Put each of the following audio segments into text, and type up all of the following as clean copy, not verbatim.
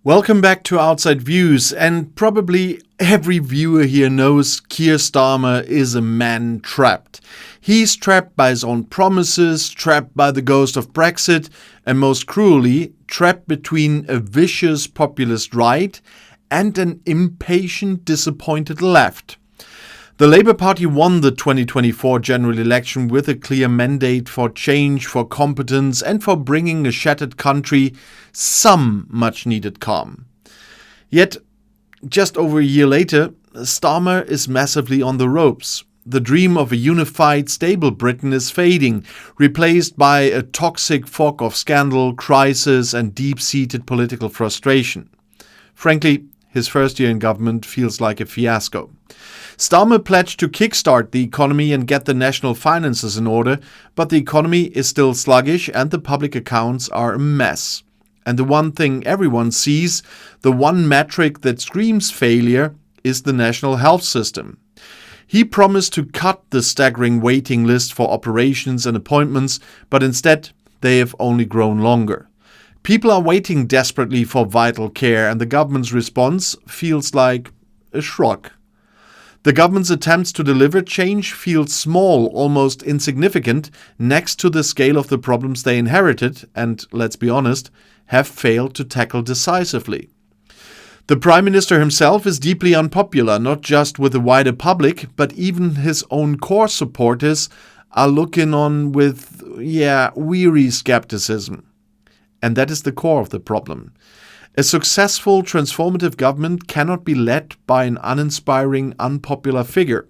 Welcome back to Outside Views, and probably every viewer here knows Keir Starmer is a man trapped. He's trapped by his own promises, trapped by the ghost of Brexit, and most cruelly, trapped between a vicious populist right and an impatient, disappointed left. The Labour Party won the 2024 general election with a clear mandate for change, for competence, and for bringing a shattered country some much-needed calm. Yet, just over a year later, Starmer is massively on the ropes. The dream of a unified, stable Britain is fading, replaced by a toxic fog of scandal, crisis, and deep-seated political frustration. Frankly, his first year in government feels like a fiasco. Starmer pledged to kickstart the economy and get the national finances in order, but the economy is still sluggish and the public accounts are a mess. And the one thing everyone sees, the one metric that screams failure, is the national health system. He promised to cut the staggering waiting list for operations and appointments, but instead they have only grown longer. People are waiting desperately for vital care, and the government's response feels like a shrug. The government's attempts to deliver change feel small, almost insignificant, next to the scale of the problems they inherited and, let's be honest, have failed to tackle decisively. The Prime Minister himself is deeply unpopular, not just with the wider public, but even his own core supporters are looking on with, weary skepticism. And that is the core of the problem. A successful, transformative government cannot be led by an uninspiring, unpopular figure.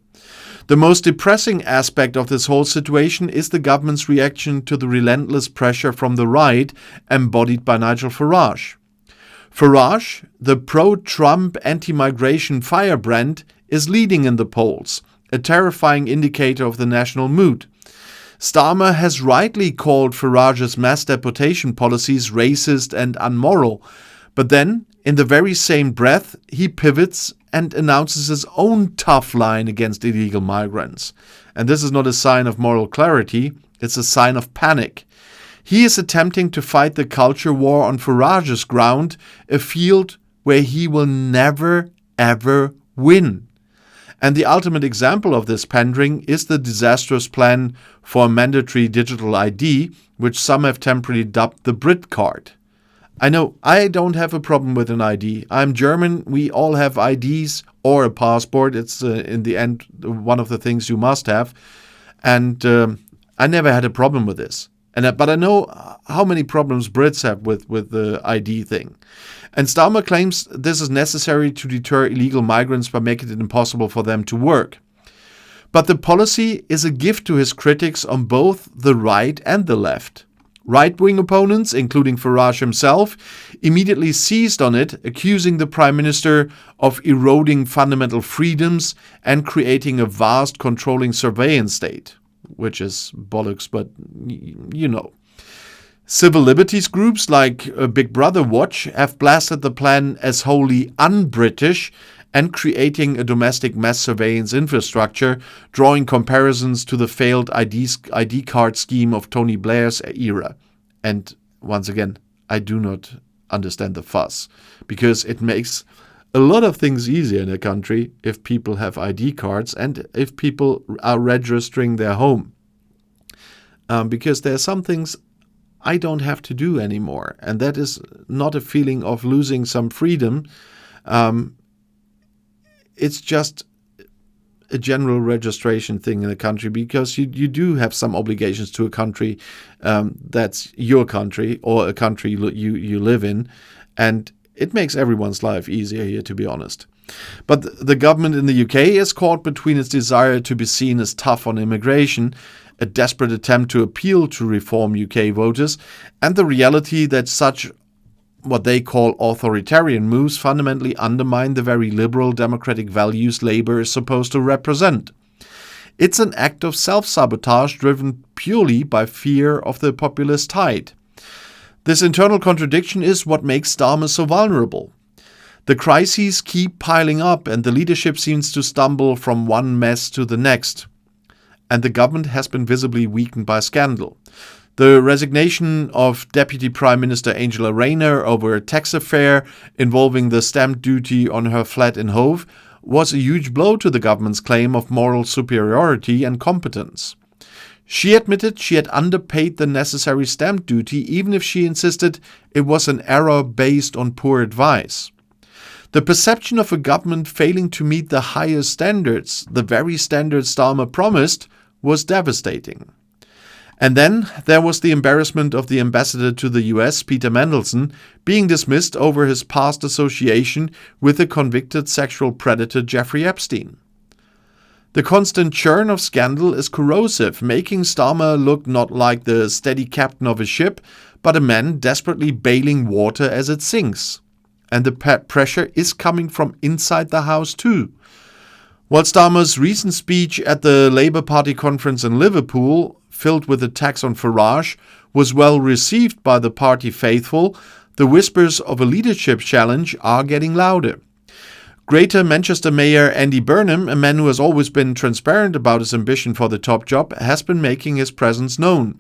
The most depressing aspect of this whole situation is the government's reaction to the relentless pressure from the right, embodied by Nigel Farage. Farage, the pro-Trump, anti-migration firebrand, is leading in the polls, a terrifying indicator of the national mood. Starmer has rightly called Farage's mass deportation policies racist and unmoral, but then, in the very same breath, he pivots and announces his own tough line against illegal migrants. And this is not a sign of moral clarity, it's a sign of panic. He is attempting to fight the culture war on Farage's ground, a field where he will never, ever win. And the ultimate example of this pandering is the disastrous plan for a mandatory digital ID, which some have temporarily dubbed the Brit card. I know, I don't have a problem with an ID. I'm German, we all have IDs or a passport. It's in the end one of the things you must have. And I never had a problem with this. But I know how many problems Brits have with the ID thing. And Starmer claims this is necessary to deter illegal migrants by making it impossible for them to work. But the policy is a gift to his critics on both the right and the left. Right-wing opponents, including Farage himself, immediately seized on it, accusing the Prime Minister of eroding fundamental freedoms and creating a vast controlling surveillance state, which is bollocks, but you know. Civil liberties groups like Big Brother Watch have blasted the plan as wholly un-British and creating a domestic mass surveillance infrastructure, drawing comparisons to the failed ID card scheme of Tony Blair's era. And once again, I do not understand the fuss, because it makes a lot of things easier in a country if people have ID cards and if people are registering their home. Because there are some things I don't have to do anymore, and that is not a feeling of losing some freedom. It's just a general registration thing in a country, because you do have some obligations to a country that's your country or a country you live in, and it makes everyone's life easier here, to be honest. But the government in the UK is caught between its desire to be seen as tough on immigration, a desperate attempt to appeal to reform UK voters, and the reality that such what they call authoritarian moves fundamentally undermine the very liberal democratic values Labour is supposed to represent. It's an act of self-sabotage driven purely by fear of the populist tide. This internal contradiction is what makes Starmer so vulnerable. The crises keep piling up and the leadership seems to stumble from one mess to the next. And the government has been visibly weakened by scandal. The resignation of Deputy Prime Minister Angela Rayner over a tax affair involving the stamp duty on her flat in Hove was a huge blow to the government's claim of moral superiority and competence. She admitted she had underpaid the necessary stamp duty, even if she insisted it was an error based on poor advice. The perception of a government failing to meet the highest standards, the very standards Starmer promised, was devastating. And then there was the embarrassment of the ambassador to the US, Peter Mandelson, being dismissed over his past association with the convicted sexual predator Jeffrey Epstein. The constant churn of scandal is corrosive, making Starmer look not like the steady captain of a ship, but a man desperately bailing water as it sinks. And the pressure is coming from inside the house too. While Starmer's recent speech at the Labour Party conference in Liverpool, filled with attacks on Farage, was well received by the party faithful, the whispers of a leadership challenge are getting louder. Greater Manchester Mayor Andy Burnham, a man who has always been transparent about his ambition for the top job, has been making his presence known.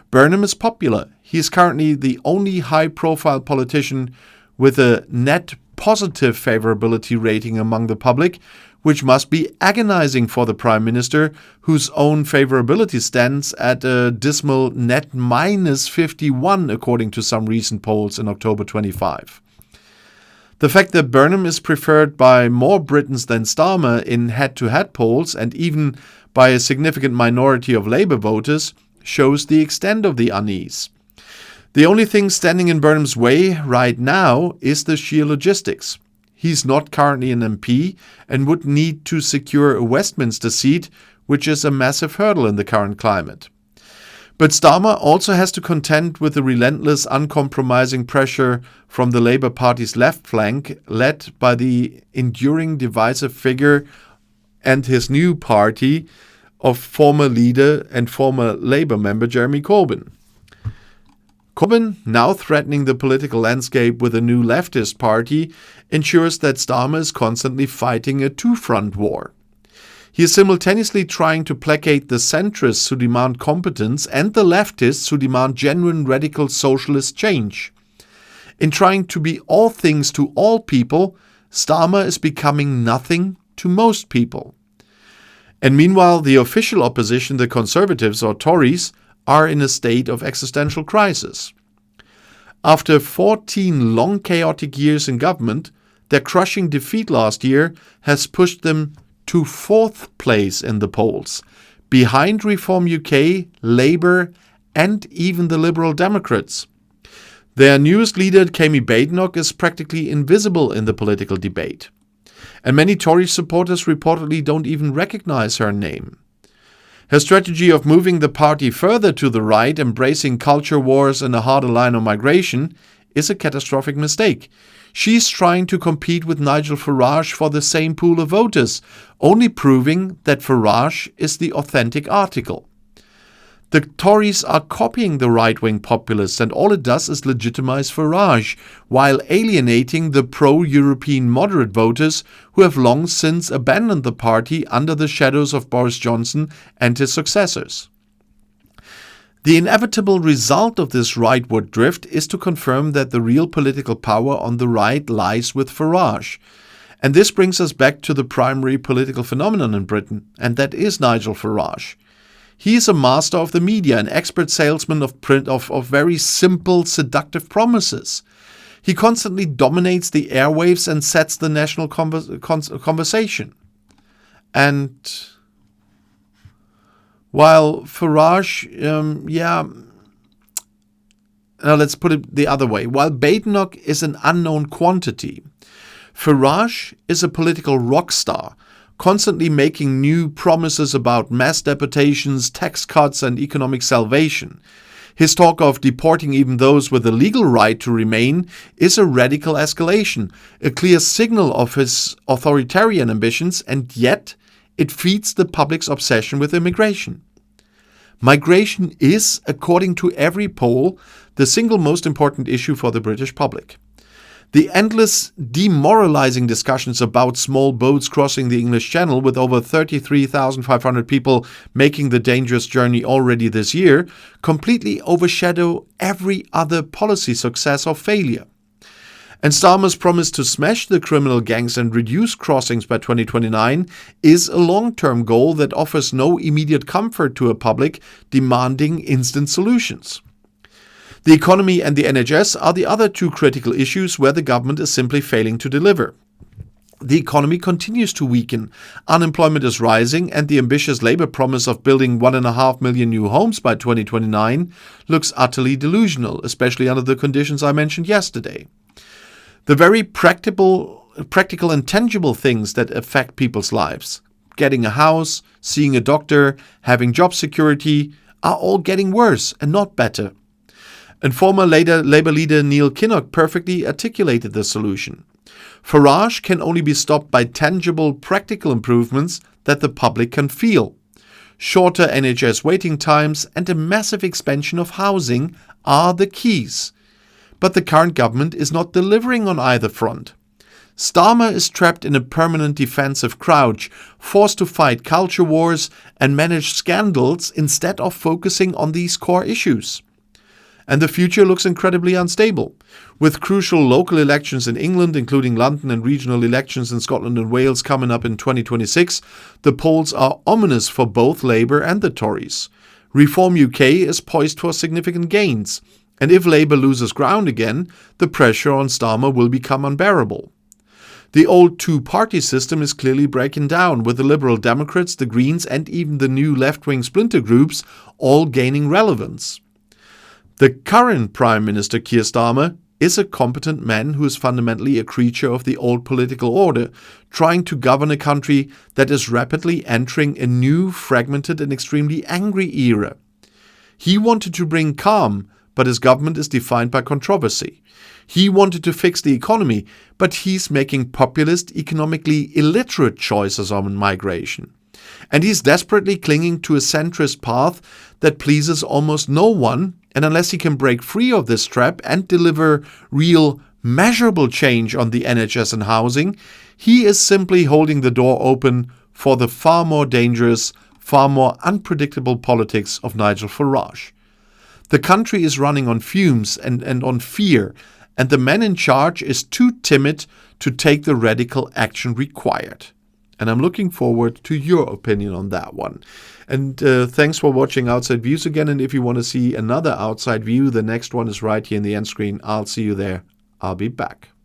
Burnham is popular. He is currently the only high-profile politician with a net positive favorability rating among the public, which must be agonizing for the Prime Minister, whose own favorability stands at a dismal net minus 51, according to some recent polls in October 25. The fact that Burnham is preferred by more Britons than Starmer in head-to-head polls, and even by a significant minority of Labour voters, shows the extent of the unease. The only thing standing in Burnham's way right now is the sheer logistics. He's not currently an MP and would need to secure a Westminster seat, which is a massive hurdle in the current climate. But Starmer also has to contend with the relentless, uncompromising pressure from the Labour Party's left flank, led by the enduring divisive figure and his new party of former leader and former Labour member Jeremy Corbyn. Corbyn, now threatening the political landscape with a new leftist party, ensures that Starmer is constantly fighting a two-front war. He is simultaneously trying to placate the centrists who demand competence and the leftists who demand genuine radical socialist change. In trying to be all things to all people, Starmer is becoming nothing to most people. And meanwhile, the official opposition, the Conservatives or Tories, are in a state of existential crisis. After 14 long chaotic years in government, their crushing defeat last year has pushed them to 4th place in the polls, behind Reform UK, Labour and even the Liberal Democrats. Their newest leader, Kemi Badenoch, is practically invisible in the political debate. And many Tory supporters reportedly don't even recognize her name. Her strategy of moving the party further to the right, embracing culture wars and a harder line on migration, is a catastrophic mistake. She's trying to compete with Nigel Farage for the same pool of voters, only proving that Farage is the authentic article. The Tories are copying the right-wing populists, and all it does is legitimize Farage, while alienating the pro-European moderate voters who have long since abandoned the party under the shadows of Boris Johnson and his successors. The inevitable result of this rightward drift is to confirm that the real political power on the right lies with Farage. And this brings us back to the primary political phenomenon in Britain, and that is Nigel Farage. He is a master of the media, an expert salesman of very simple, seductive promises. He constantly dominates the airwaves and sets the national conversation. And while Farage, let's put it the other way. While Badenoch is an unknown quantity, Farage is a political rock star, constantly making new promises about mass deportations, tax cuts, and economic salvation. His talk of deporting even those with the legal right to remain is a radical escalation, a clear signal of his authoritarian ambitions, and yet it feeds the public's obsession with immigration. Migration is, according to every poll, the single most important issue for the British public. The endless demoralizing discussions about small boats crossing the English Channel, with over 33,500 people making the dangerous journey already this year, completely overshadow every other policy success or failure. And Starmer's promise to smash the criminal gangs and reduce crossings by 2029 is a long-term goal that offers no immediate comfort to a public demanding instant solutions. The economy and the NHS are the other two critical issues where the government is simply failing to deliver. The economy continues to weaken, unemployment is rising, and the ambitious Labour promise of building 1.5 million new homes by 2029 looks utterly delusional, especially under the conditions I mentioned yesterday. The very practical and tangible things that affect people's lives, getting a house, seeing a doctor, having job security, are all getting worse and not better. And former Labour leader Neil Kinnock perfectly articulated the solution. Farage can only be stopped by tangible, practical improvements that the public can feel. Shorter NHS waiting times and a massive expansion of housing are the keys. But the current government is not delivering on either front. Starmer is trapped in a permanent defensive crouch, forced to fight culture wars and manage scandals instead of focusing on these core issues. And the future looks incredibly unstable. With crucial local elections in England, including London, and regional elections in Scotland and Wales coming up in 2026, the polls are ominous for both Labour and the Tories. Reform UK is poised for significant gains. And if Labour loses ground again, the pressure on Starmer will become unbearable. The old two-party system is clearly breaking down, with the Liberal Democrats, the Greens, and even the new left-wing splinter groups all gaining relevance. The current Prime Minister Keir Starmer is a competent man who is fundamentally a creature of the old political order, trying to govern a country that is rapidly entering a new, fragmented and extremely angry era. He wanted to bring calm, but his government is defined by controversy. He wanted to fix the economy, but he's making populist, economically illiterate choices on migration. And he's desperately clinging to a centrist path that pleases almost no one, and unless he can break free of this trap and deliver real, measurable change on the NHS and housing, he is simply holding the door open for the far more dangerous, far more unpredictable politics of Nigel Farage. The country is running on fumes and on fear, and the man in charge is too timid to take the radical action required. And I'm looking forward to your opinion on that one. And thanks for watching Outside Views again. And if you want to see another Outside View, the next one is right here in the end screen. I'll see you there. I'll be back.